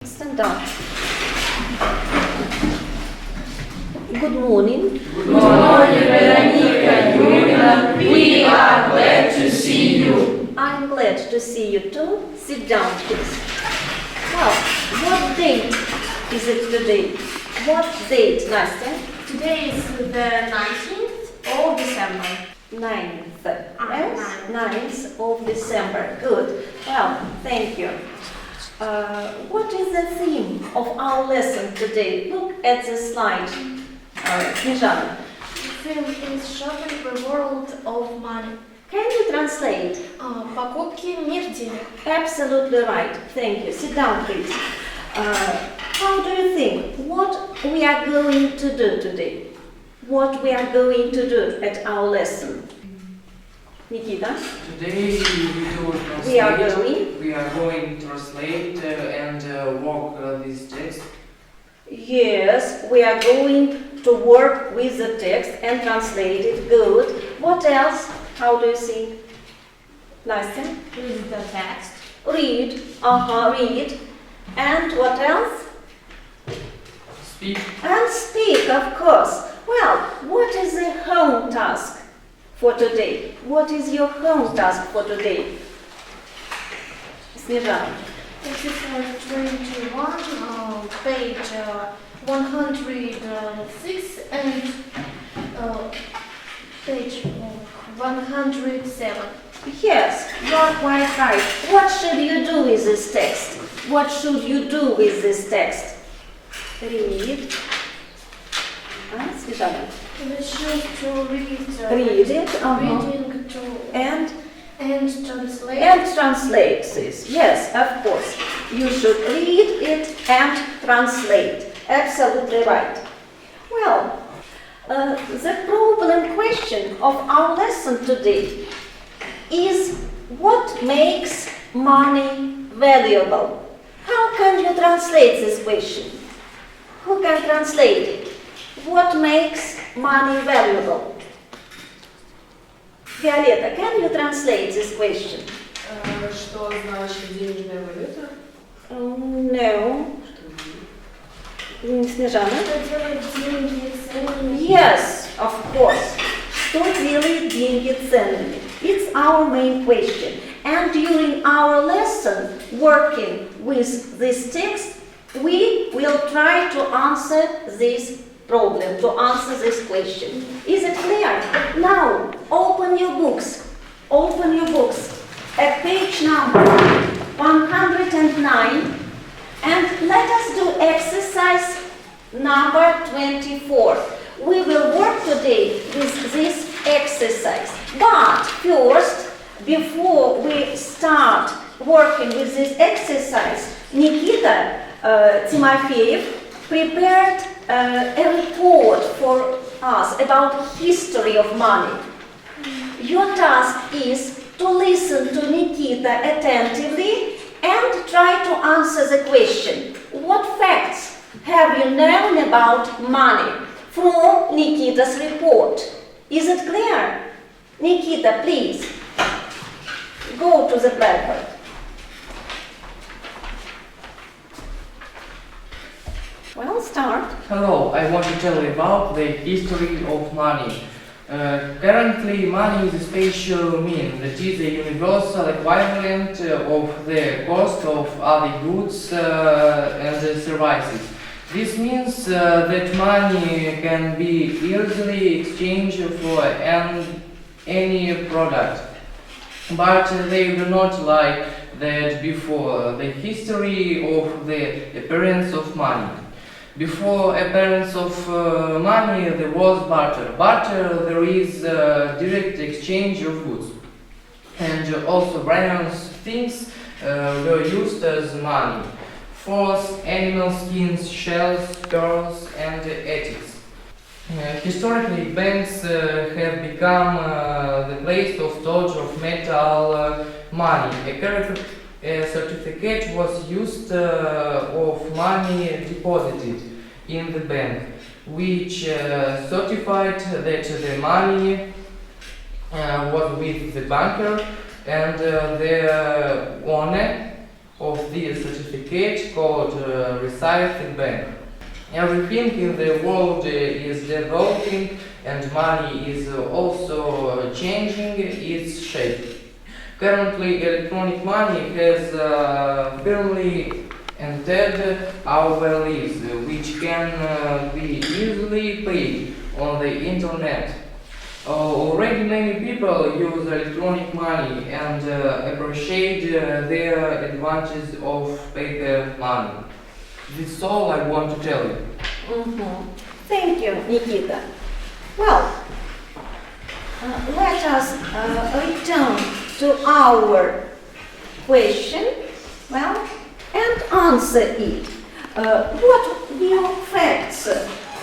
Stand up. Good morning. Good morning, Veronica, Julia. We are glad to see you. I'm glad to see you too. Sit down, please. Well, what date is it today? What date, Nastya? Today is the 19th of December. 9th. Yes? 9th of December. Good. Well, thank you. What is the theme of our lesson today? Look at the slide. Snezhana. The theme is shopping the world of money. Can you translate? Покупки мир денег. Absolutely right. Thank you. Sit down, please. How do you think? What we are going to do today? What we are going to do at our lesson? Nikita? Today We are going. We are going to translate and work this text. Yes, we are going to work with the text and translate it. Good. What else? How do you think? Nastya? Read the text. Read. Read. And what else? Speak. And speak, of course. Well, what is the home task for today? What is your home task for today? Snezhana. Exercise 21, page 106 and page 107. Yes, you're quite right. What should you do with this text? What should you do with this text? Read. Snezhana. We should to read Read it. reading to And translate. translate this. Yes, of course. You should read it and translate. Absolutely right. Well, the problem question of our lesson today is what makes money valuable? How can you translate this question? Who can translate it? What makes money valuable? Violeta, can you translate this question? Что значит денежная валюта? No. Snezhana? Что делать деньги ценными? Yes, of course. Что делает деньги ценными? It's our main question. And during our lesson, working with this text, we will try to answer this problem, to answer this question. Is it clear? Now, open your books. Open your books at page number 109 and let us do exercise number 24. We will work today with this exercise. But first, before we start working with this exercise, Nikita Timofeyev prepared a report for us about history of money. Your task is to listen to Nikita attentively and try to answer the question. What facts have you known about money from Nikita's report? Is it clear? Nikita, please, go to the blackboard. Well, start. Hello, I want to tell you about the history of money. Currently, money is a spatial mean, that is a universal equivalent of the cost of other goods and services. This means that money can be easily exchanged for any product. But they do not like that before the history of the appearance of money. Before appearance of money, there was barter. Barter, there is direct exchange of goods. And also various things were used as money. Furs, animal skins, shells, pearls, and ethics. Historically, banks have become the place of storage of metal money. A certificate was used of money deposited in the bank, which certified that the money was with the banker and the owner of this certificate called Recycling Bank. Everything in the world is developing and money is also changing its shape. Currently, electronic money has firmly entered our lives, which can be easily paid on the internet. Already many people use electronic money and appreciate their advantages of paper money. This is all I want to tell you. Thank you, Nikita. Well, let us return to our question, and answer it. What new facts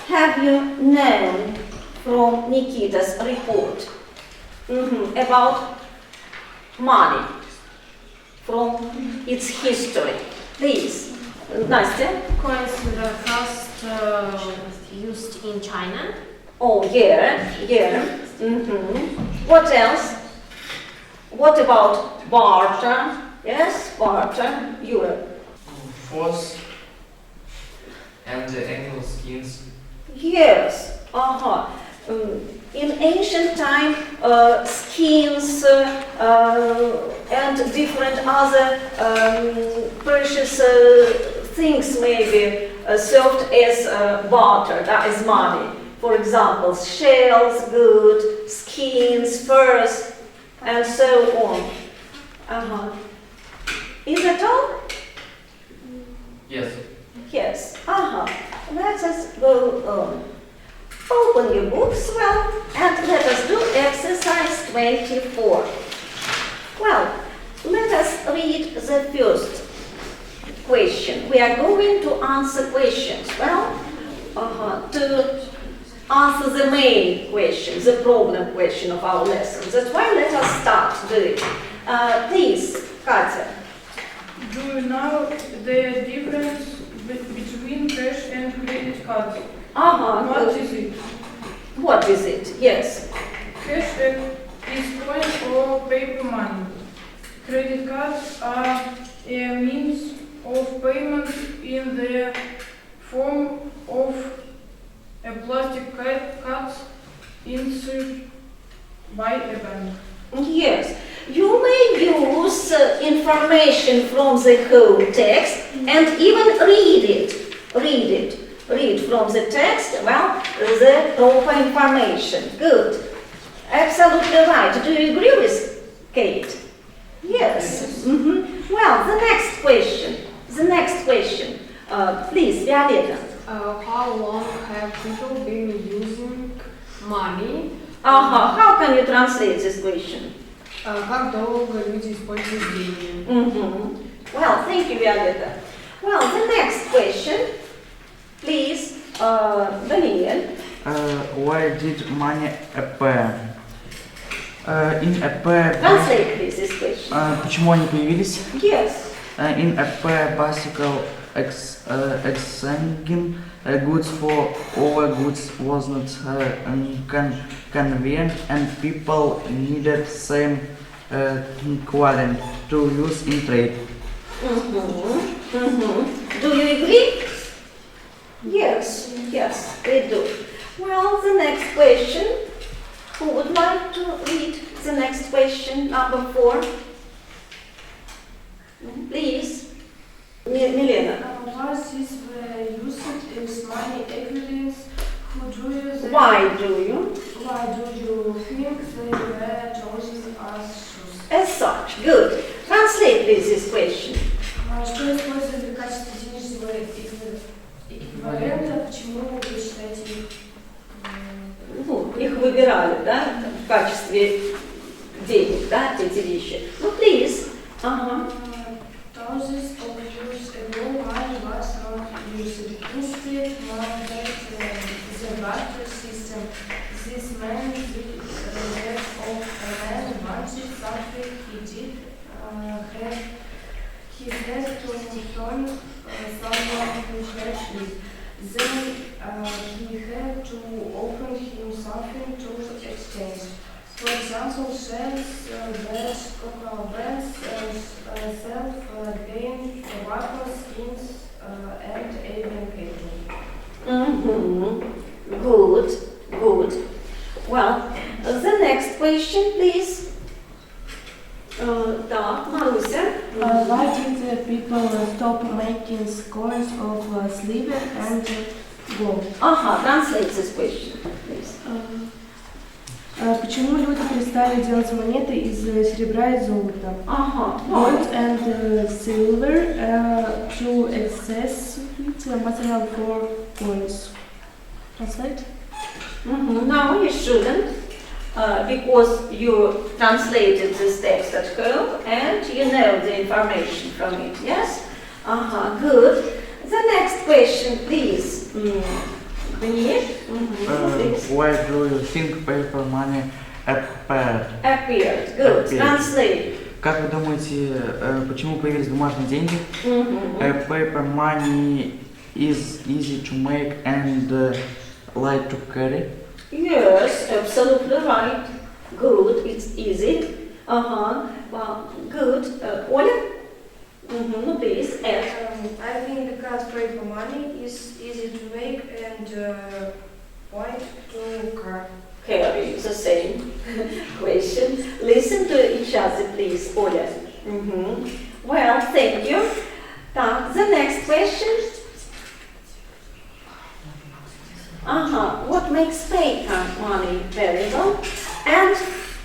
have you known from Nikita's report about money from its history? Please, Nastya. Coins were first used in China. Oh, yeah. What else? What about barter? Yes, barter, Europe. Horse and animal skins. Yes, in ancient time, skins and different other precious things maybe served as barter, that is money. For example, shells, wood, skins, furs, and so on. Is that all? Yes. Yes. Let us go on. Open your books, and let us do exercise 24. Well, let us read the first question. We are going to answer questions. To answer the main question, the problem question of our lesson. That's why let us start doing it. Please, Katya. Do you know the difference between cash and credit cards? What is it? What is it? Yes. Cash is coin or paper money. Credit cards are a means of payment in the form of a plastic card issued by a bank. Yes. You may use information from the whole text and even read it. Read from the text, the proper information. Good. Absolutely right. Do you agree with Kate? Yes. Well, the next question. Please, Violeta. How long have people been using money? How can you translate this question? Как долго люди используют деньги? Well, thank you, Violeta. Well, the next question, please, Daniel. Where did money appear? In appear. Translate, please, this question. Почему они появились? Yes. In appear bicycle exchanging goods for over goods was not convenient, and people needed same equivalent to use in trade. Do you agree? Yes, we do. Well, the next question. Who would like to read the next question, number 4? Please, Milena. Was this used as money equivalents? Why do you think they were chosen as shoes? As such, good. Translate, please, this question. Что использовали в качестве денежного эквивалента? Почему вы считаете их? Их выбирали, да, в качестве денег, да, эти вещи. Please. Thousands of years ago, money was not used. Instead, one had the barter system. This meant that of a man wanted something he had to return someone who had it. Then he had to offer him something to exchange. For example, shells, brands, cocoa brands, self-grain, tobacco, skins, and even cattle. Good, good. Well, the next question, please. Так, Маруся. Why did people stop making scores of silver and gold? Translate this question, please. Почему люди перестали делать монеты из серебра и золота? Gold and silver too excessive material for coins. Translate? No, you shouldn't, because you translated this text at home and you know the information from it, yes? Good. The next question, please. Please. Why do you think paper money appeared? Appeared. Good. Appeared. Translate. Как вы думаете, почему появились бумажные деньги? Paper money is easy to make and light to carry. Yes, absolutely right. Good. It's easy. Well, good. Оля? Please add. I think because paper money is easy to make and light to Carry the same question. Listen to each other, please, Оля. Well, thank you. The next question. What makes paper money valuable? And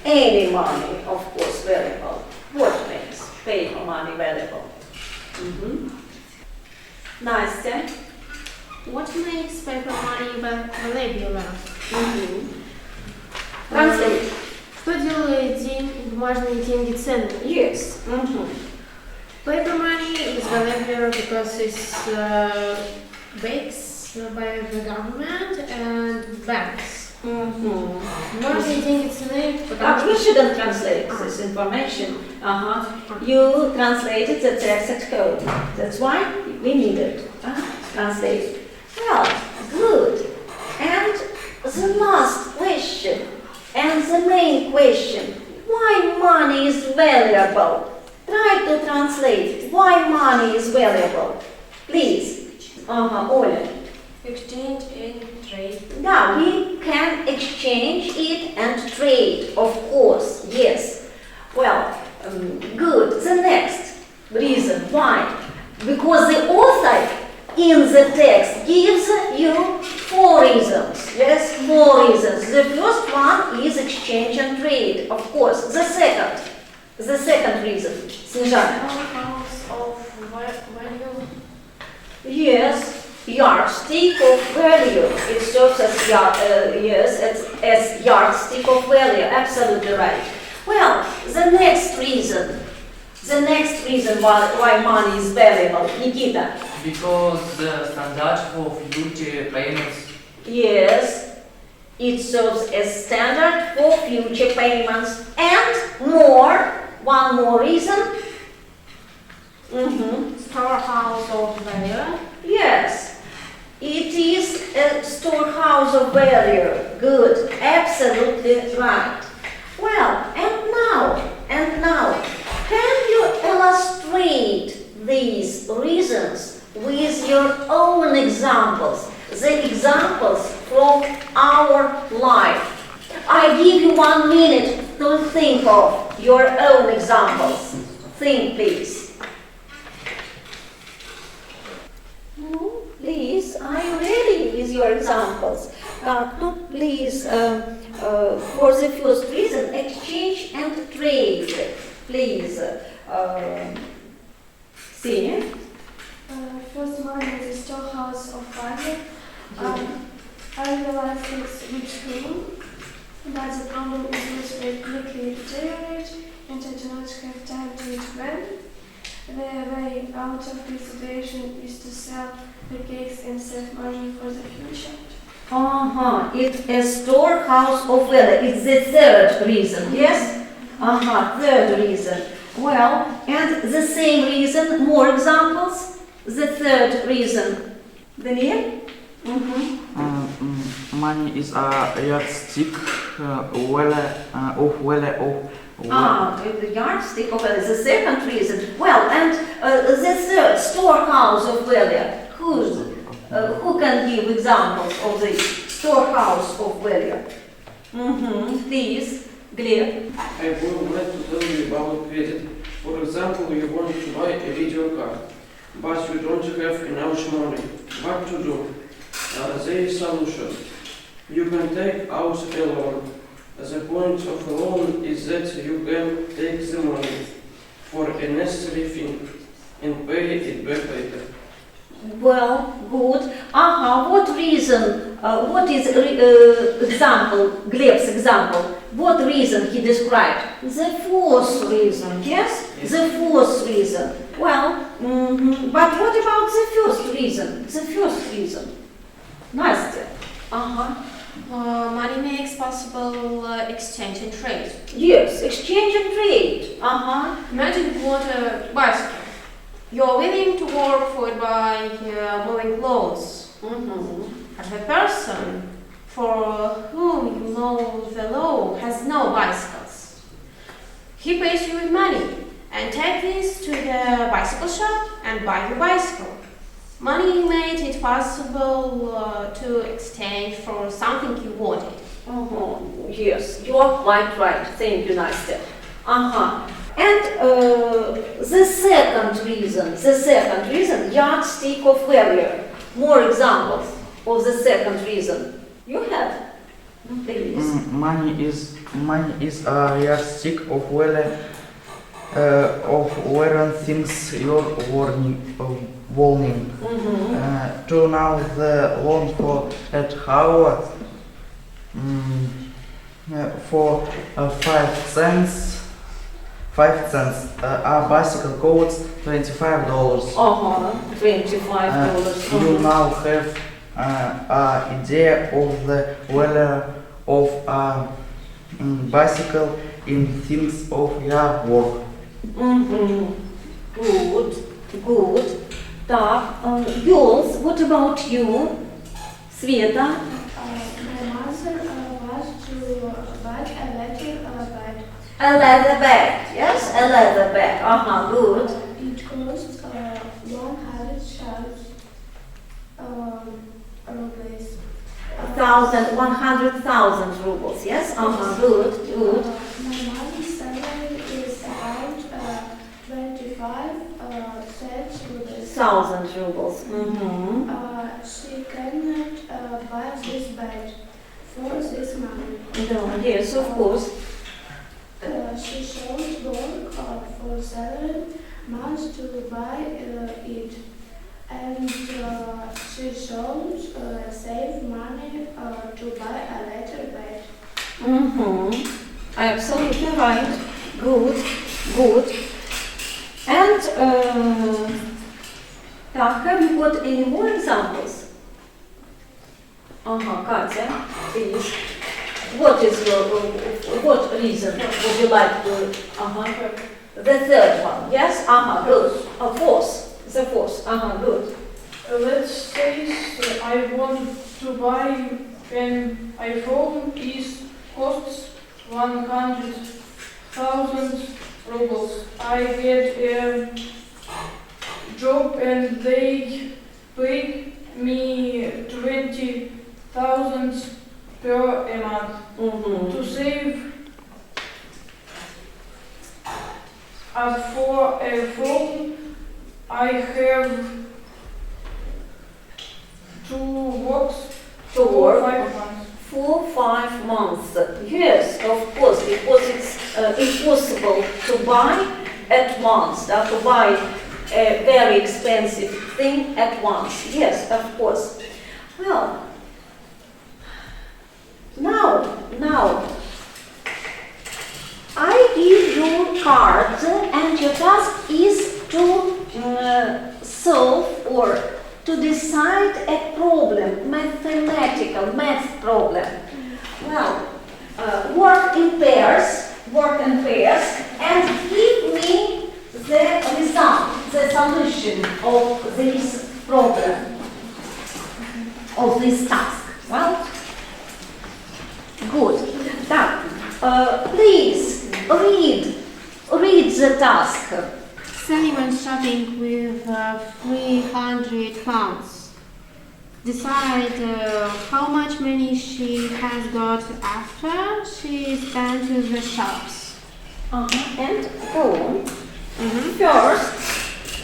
any money, of course, valuable. What makes paper money valuable? Настя. What makes paper money valuable? Translate. Что делает бумажные деньги ценными? Yes. Paper money is valuable because it's backed by the government and banks. Бумажные деньги ценны, потому You что shouldn't translate this information. You translated the text at home. That's why we need it. Translate. Well, good. And the last question, and the main question, why money is valuable? Try to translate why money is valuable. Please. Оля. exchange and trade. Yeah, we can exchange it and trade, of course, yes. Well, good. The next reason why. Because the author in the text gives you 4 reasons. Yes, 4 reasons. The first one is exchange and trade, of course. The second reason. Snezhana. House of value. Yes. Yardstick of value. It serves as as yardstick of value. Absolutely right. Well, the next reason why money is valuable, Nikita. Because the standard for future payments. Yes, it serves as standard for future payments and one more reason. storehouse of value. Yes, it is a storehouse of value. Good, absolutely right. Well, and now, can you illustrate these reasons with your own examples? The examples from our life. I give you 1 minute to think of your own examples. Think, please. Please, are you ready with your examples? Please, for the first reason, exchange and trade. Please, Senior. First one is a storehouse of value. I realized it's with clean, but the problem is this will quickly deteriorate and I do not have time to eat well. The way out of this situation is to sell the cakes and save money for the future. It's a storehouse of value. It's the third reason, yes? Third reason. Well, and the same reason, more examples. The third reason. Daniel? Money is a yardstick of The yardstick of value. The second reason. Well, and the third, storehouse of value. Who can give examples of the storehouse of value? Please, Gleb. I would like to tell you about credit. For example, you want to buy a video card, but you don't have enough money. What to do? There is solution. You can take out a loan. The point of a loan is that you can take the money for a necessary thing and pay it back later. Well, good. What reason? What is example? Gleb's example. What reason he described? The fourth reason. Yes, the fourth reason. Well, but what about the first reason? The first reason. Настя. Money makes possible exchange and trade. Yes, exchange and trade. Imagine you want a bicycle. You're willing to work for it by mowing clothes. But the person for whom you mow the lawn has no bicycles. He pays you with money and take this to the bicycle shop and buy the bicycle. Money made it possible to exchange for something you wanted. Yes, you are quite right. Thank you, Nastya. And the second reason, yardstick of value. More examples of the second reason. You have, please. Money is a yardstick of value of where things you're wanting. To know the loan for at hour for 5 cents. A bicycle costs $25. $25. You now have an idea of the value of a bicycle in things of your work. Good. Так, Jules, what about you? Sveta? My mother was to buy a leather bag. A leather bag, yes? A leather bag, good. It costs 100,000 rubles. 100,000 rubles, yes? Good. My mother's salary is around 25 cents rubles. 1,000 rubles. She cannot buy this bag for this money. No, yes, of course. She should work for 7 months to buy it, and she should save money to buy a leather bag. Absolutely right. Good. And have you got any more examples? Katya, please. What reason would you like to? The third one, yes? Good. The fourth. Good. Let's say I want to buy an iPhone. It costs 100,000 rubles. I get a job and they pay me 20,000 per a month. To save up for a phone, I have to work for 5 months. For 5 months. Yes, of course, because it's impossible to buy at once, to buy a very expensive thing at once. Yes, of course. Well, now, I give you cards and your task is to solve or to decide a problem, math problem. Well, work in pairs, and give me the result, the solution of this problem. of this task? Well, good. Now, please read the task. Sally went shopping with 300 pounds. Decide how much money she has got after she spent to the shops. And go on.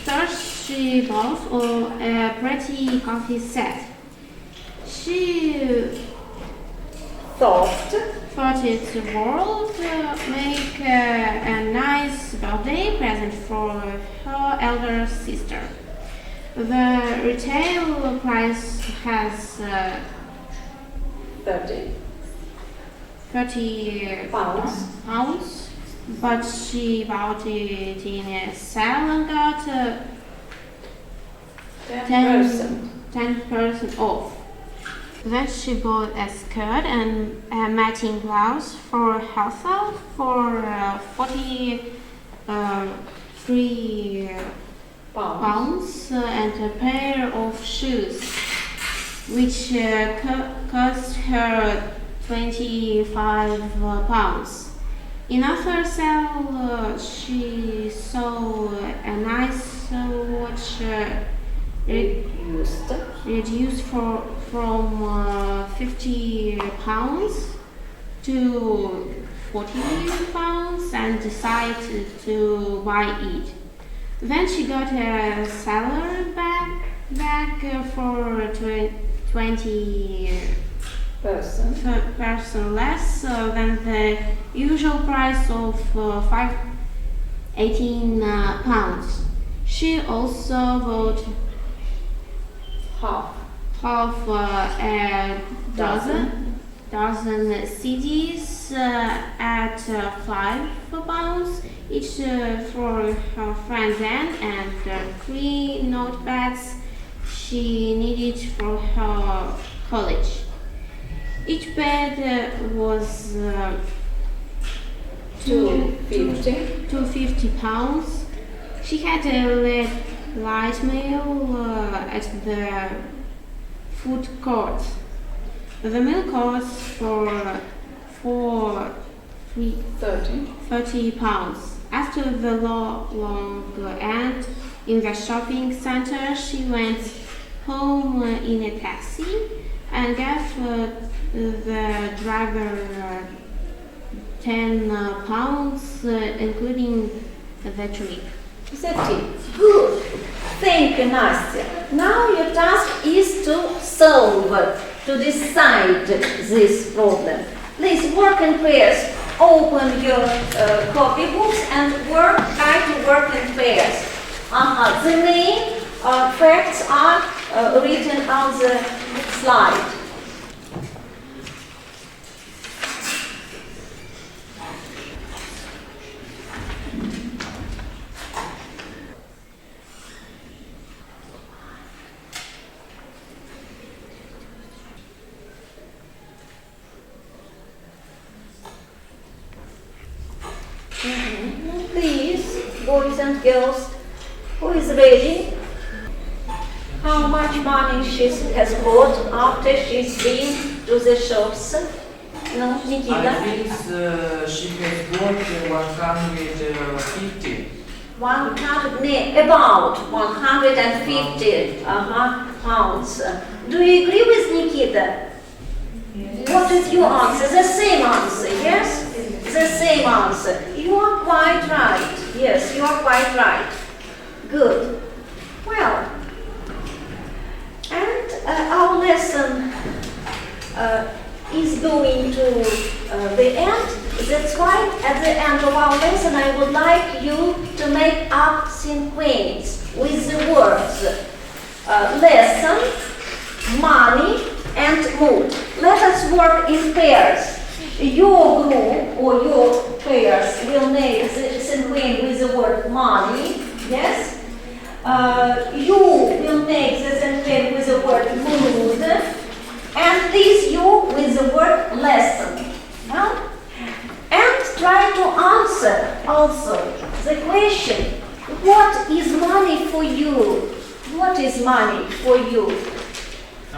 First, she bought a pretty coffee set. She Thought. it would make a nice birthday present for her elder sister. The retail price has 30 pounds, but she bought it in a sale and got 10% off. Then she bought a skirt and a matching blouse for herself for 43 pounds and a pair of shoes, which cost her 25 pounds. In another sale, she saw a nice watch reduced from 50 pounds to 40 pounds and decided to buy it. Then she got a salary bag for 20% less than the usual price of 18 pounds. She also bought half a dozen CDs at 5 pounds each for her friend Anne and 3 notepads she needed for her college. Each bed was 250 pounds. She had a light meal at the food court. The meal cost for 30 pounds. After the long end in the shopping center, she went home in a taxi and gave the driver 10 pounds, including the trip. That's it. Good. Thank you, Nastya. Now your task is to solve, to decide this problem. Please work in pairs. Open your copybooks and try to work in pairs. The main facts are written on the slide. Please, boys and girls, who is ready? How much money she has got after she's been to the shops? No, Nikita? I think she has got 150. About 150 pounds. Do you agree with Nikita? Yes. What is your answer? The same answer, yes? The same answer. You are quite right. Yes, you are quite right. Good. Well, and our lesson is going to the end. That's why at the end of our lesson I would like you to make up sequence with the words lesson, money, and mood. Let us work in pairs. Your group or your pairs will make the sequence with the word money, yes? You will make the sequence with the word mood, and this you with the word lesson. No? And try to answer also the question, what is money for you? What is money for you?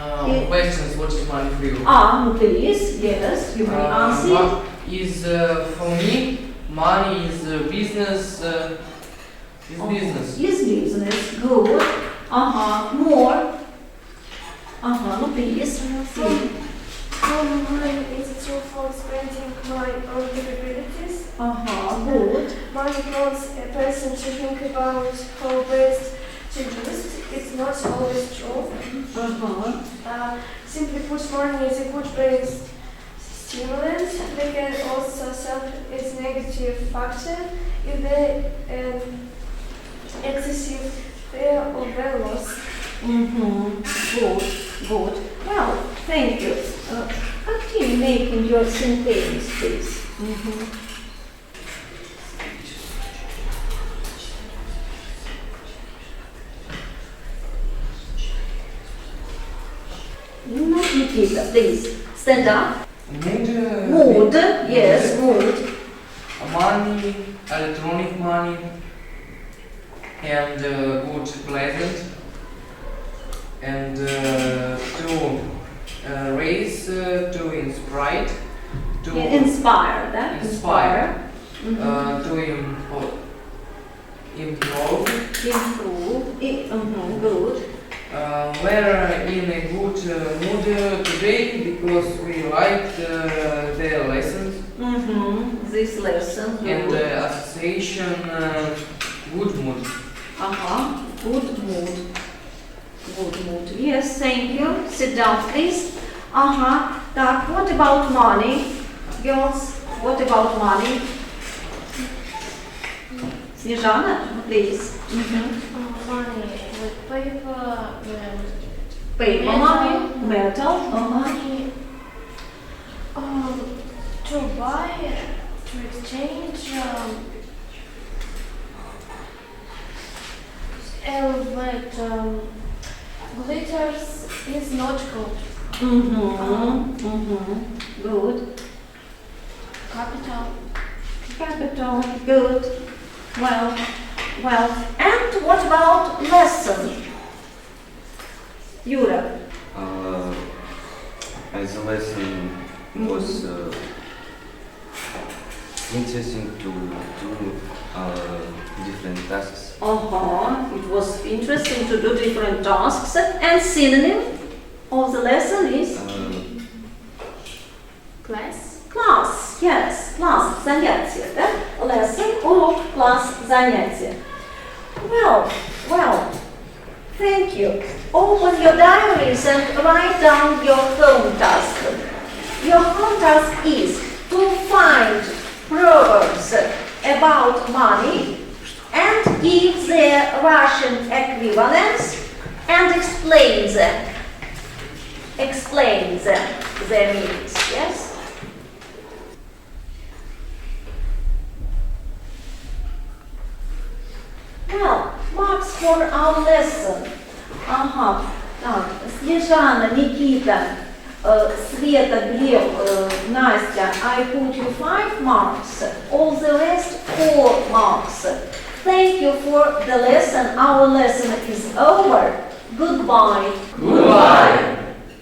Questions, what is money for you? Please, yes, you may answer. What is for me, money is business, business. Is business, good. More. No, please. Money is a tool for spending my own capabilities. Good. Money prompts a person to think about how best to use it. It's not always true. Simply put, money is a good brain stimulant. They can also serve as negative factor if they excessive fear of their loss. Good. Well, thank you. Continue making your sentence, please. Nikita, please stand up. Mood, yes, mood. Money, electronic money, and good, pleasant, and to raise, to inspire, to Inspire, that? Inspire. To improve. Good. We're in a good mood today because we liked the lessons This lesson. and association good mood. Good mood. Good mood. Yes, thank you. Sit down, please. Так, what about money? Girls, what about money? Snezhana, please. Money with paper, Paper money, metal. money to buy, to exchange, elevate, glitters is not good. Good. Capital. Good. Well. And what about lesson? Yura. As a lesson was interesting to do different tasks. It was interesting to do different tasks. And synonym of the lesson is class. Yes, class, занятие, да? Lesson, урок, class, занятие. Well, thank you. Open your diaries and write down your home task. Your home task is to find proverbs about money and give their Russian equivalents and explain them. Their meanings, yes? Well, marks for our lesson. Так, Снежана, Никита, Света, Глеб, Настя, I put you 5 marks. All the rest 4 marks. Thank you for the lesson. Our lesson is over. Goodbye. Goodbye.